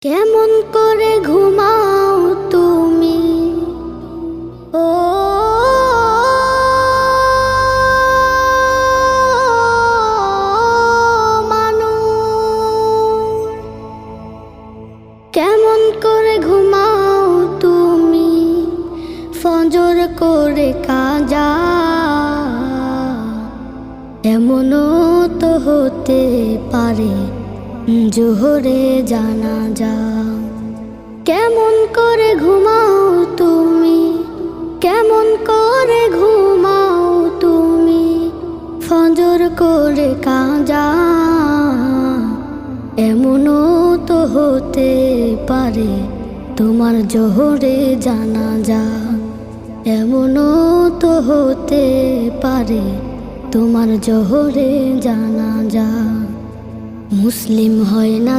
কেমন করে ঘুমাও তুমি ও মানুষ, কেমন করে ঘুমাও তুমি ফজর করে কাজা। এমনও তো হতে পারে জোহরে জানাজা। কেমন করে ঘুমাও তুমি, কেমন করে ঘুমাও তুমি ফজর করে কাজা। এমনও তো হতে পারে তোমার জোহরে জানাজা। এমনও তো হতে পারে তোমার জোহরে জানাজা। মুসলিম হয় না